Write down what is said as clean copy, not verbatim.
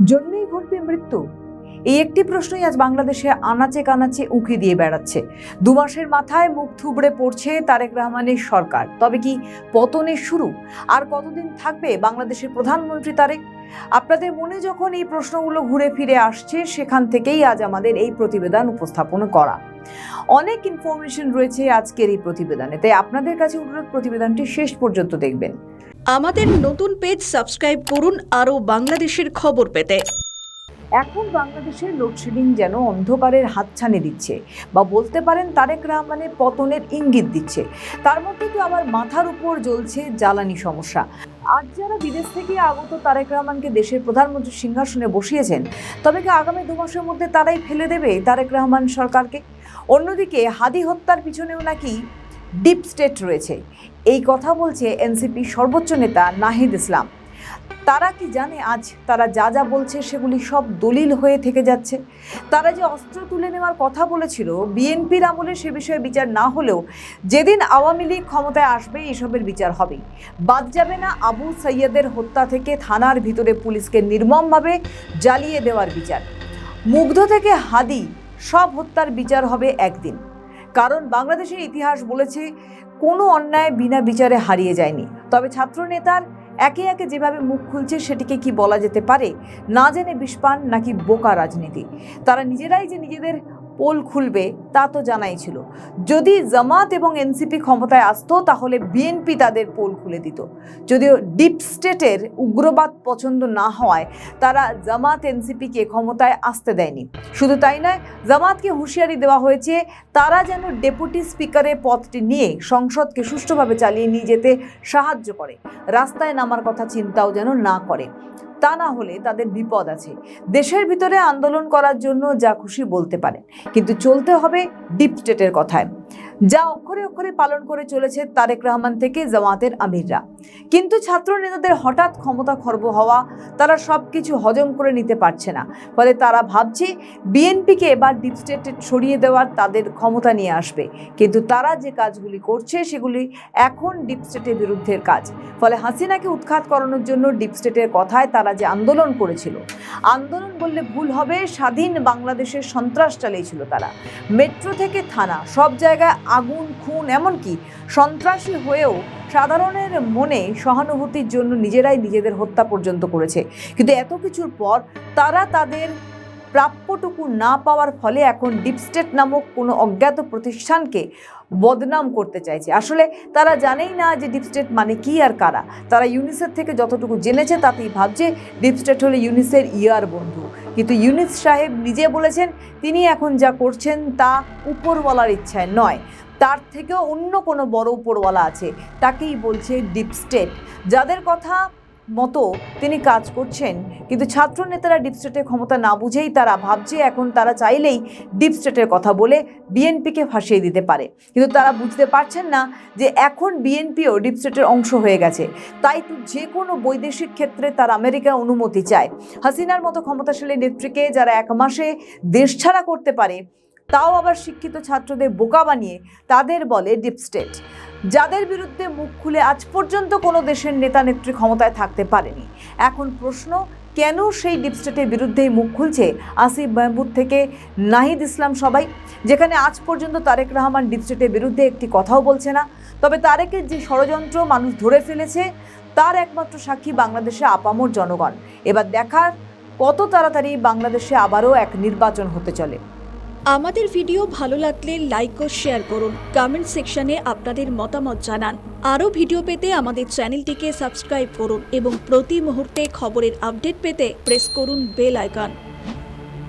জন্মেই ঘটবে মৃত্যু, এই একটি প্রশ্নই আজ বাংলাদেশে আনাচে কানাচে উঁকি দিয়ে বেড়াচ্ছে। 2 মাসের মাথায় মুখ থুবড়ে পড়ছে তারেক রহমানের সরকার। তবে কি পতনের শুরু? আর কতদিন থাকবে বাংলাদেশের প্রধানমন্ত্রী তারেক? আপনাদের মনে যখন এই প্রশ্নগুলো ঘুরে ফিরে আসছে, সেখান থেকেই আজ আমাদের এই প্রতিবেদন উপস্থাপন করা। অনেক ইনফরমেশন রয়েছে আজকের এই প্রতিবেদনে, তাই আপনাদের কাছে অনুরোধ প্রতিবেদনটি শেষ পর্যন্ত দেখবেন। আমাদের নতুন পেজ সাবস্ক্রাইব করুন আরও বাংলাদেশের খবর পেতে। এখন বাংলাদেশের লোডশেডিং যেন অন্ধকারের হাতছানি দিচ্ছে, বা বলতে পারেন তারেক রহমানের পতনের ইঙ্গিত দিচ্ছে। তার মধ্যে তো আবার মাথার উপর জ্বলছে জ্বালানি সমস্যা। আজ যারা বিদেশ থেকে আগত তারেক রহমানকে দেশের প্রধানমন্ত্রীর সিংহাসনে বসিয়েছেন, তবে কি আগামী 2 মাসের মধ্যে তারাই ফেলে দেবে তারেক রহমান সরকারকে? অন্যদিকে হাদি হত্যার পিছনেও নাকি ডিপ স্টেট রয়েছে, এই কথা বলছে এনসিপি সর্বোচ্চ নেতা নাহিদ ইসলাম। তারা কি জানে আজ তারা যা যা বলছে সেগুলি সব দলিল হয়ে থেকে যাচ্ছে? তারা যে অস্ত্র তুলে নেওয়ার কথা বলেছিল, বিএনপির আমলে সে বিষয়ে বিচার না হলেও যেদিন আওয়ামী লীগ ক্ষমতায় আসবে এসবের বিচার হবে। বাদ যাবে না আবু সৈয়দের হত্যা থেকে থানার ভিতরে পুলিশকে নির্মমভাবে জ্বালিয়ে দেওয়ার বিচার। মুগ্ধ থেকে হাদি সব হত্যার বিচার হবে একদিন। কারণ বাংলাদেশের ইতিহাস বলেছে কোনো অন্যায় বিনা বিচারে হারিয়ে যায়নি। তবে ছাত্রনেতার একে একে যেভাবে মুখ খুলছে, সেটিকে কি বলা যেতে পারে না জেনে বিষপান নাকি বোকা রাজনীতি? তারা নিজেরাই যে নিজেদের পোল খুলবে তা তো জানাই ছিল। যদি জামাত এবং এনসিপি ক্ষমতায় আসতো, তাহলে বিএনপি তাদের পোল খুলে দিত। যদিও ডিপ স্টেটের উগ্রবাদ পছন্দ না হওয়ায় তারা জামাত এনসিপিকে ক্ষমতায় আসতে দেয়নি। শুধু তাই নয়, জামাতকে হুঁশিয়ারি দেওয়া হয়েছে তারা যেন ডেপুটি স্পিকারের পদটি নিয়ে সংসদকে সুষ্ঠুভাবে চালিয়ে নিয়ে যেতে সাহায্য করে, রাস্তায় নামার কথা চিন্তাও যেন না করে। তা না হলে তাদের বিপদ আছে। দেশের ভিতরে আন্দোলন করার জন্য যা খুশি বলতে পারেন, কিন্তু চলতে হবে ডিপ স্টেটের কথায়, যা অক্ষরে অক্ষরে পালন করে চলেছে তারেক রহমান থেকে জামাতের আমিররা। কিন্তু ছাত্র নেতাদের হঠাৎ ক্ষমতা খর্ব হওয়া, তারা সব কিছু হজম করে নিতে পারছে না। ফলে তারা ভাবছে বিএনপিকে এবার ডিপ স্টেটে সরিয়ে দেওয়ার তাদের ক্ষমতা নিয়ে আসবে। কিন্তু তারা যে কাজগুলি করছে সেগুলি এখন ডিপ স্টেটের বিরুদ্ধের কাজ। ফলে হাসিনাকে উৎখাত করানোর জন্য ডিপ স্টেটের কথায় তারা যে আন্দোলন করেছিল, আন্দোলন বললে ভুল হবে, স্বাধীন বাংলাদেশের সন্ত্রাস চালিয়েছিল তারা। মেট্রো থেকে থানা সব জায়গায় আগুন, খুন, এমনকি সন্ত্রাসী হয়েও সাধারণের মনে সহানুভূতির জন্য নিজেরাই নিজেদের হত্যা পর্যন্ত করেছে। কিন্তু এত কিছুর পর তারা তাদের প্রাপ্যটুকু না পাওয়ার ফলে এখন ডিপ স্টেট নামক কোনো অজ্ঞাত প্রতিষ্ঠানকে বদনাম করতে চাইছে। আসলে তারা জানেই না যে ডিপ স্টেট মানে কি আর কারা। তারা ইউনিসেফ থেকে যতটুকু জেনেছে তাতেই ভাবছে ডিপ স্টেট হলে ইউনিসের ইয়ার বন্ধু। কিন্তু ইউনিস সাহেব নিজে বলেছেন তিনি এখন যা করছেন তা উপরওয়ালার ইচ্ছায় নয়, তার থেকেও অন্য কোনো বড় উপরওয়ালা আছে, তাকেই বলছে ডিপ স্টেট, যাদের কথা মতো তিনি কাজ করছেন। কিন্তু ছাত্র নেতারা ডিপ স্টেটের ক্ষমতা না বুঝেই তারা ভাবছে এখন তারা চাইলেই ডিপ স্টেটের কথা বলে বিএনপিকে ফাঁসিয়ে দিতে পারে। কিন্তু তারা বুঝতে পারছেন না যে এখন বিএনপিও ডিপ স্টেটের অংশ হয়ে গেছে। তাই তো যে কোনো বৈদেশিক ক্ষেত্রে তার আমেরিকার অনুমতি চায়। হাসিনার মতো ক্ষমতাশালী নেত্রীকে যারা 1 মাসে দেশ ছাড়া করতে পারে, তাও আবার শিক্ষিত ছাত্রদের বোকা বানিয়ে তাদের বলে ডিপ স্টেট। যাদের বিরুদ্ধে মুখ খুলে আজ পর্যন্ত কোনো দেশের নেতা নেত্রী ক্ষমতায় থাকতে পারেনি। এখন প্রশ্ন, কেন সেই ডিপ স্টেটের বিরুদ্ধেই মুখ খুলছে আসিফ মাহমুদ থেকে নাহিদ ইসলাম সবাই, যেখানে আজ পর্যন্ত তারেক রহমান ডিপ স্টেটের বিরুদ্ধে একটি কথাও বলছে না? তবে তারেকের যে ষড়যন্ত্র মানুষ ধরে ফেলেছে, তার একমাত্র সাক্ষী বাংলাদেশে আপামর জনগণ। এবার দেখার কত তাড়াতাড়ি বাংলাদেশে আবারও এক নির্বাচন হতে চলে। আমাদের ভিডিও ভালো লাগলে লাইক ও শেয়ার করুন, কমেন্ট সেকশনে আপনাদের মতামত জানান। আরও ভিডিও পেতে আমাদের চ্যানেলটিকে সাবস্ক্রাইব করুন এবং প্রতি মুহূর্তে খবরের আপডেট পেতে প্রেস করুন বেল আইকন।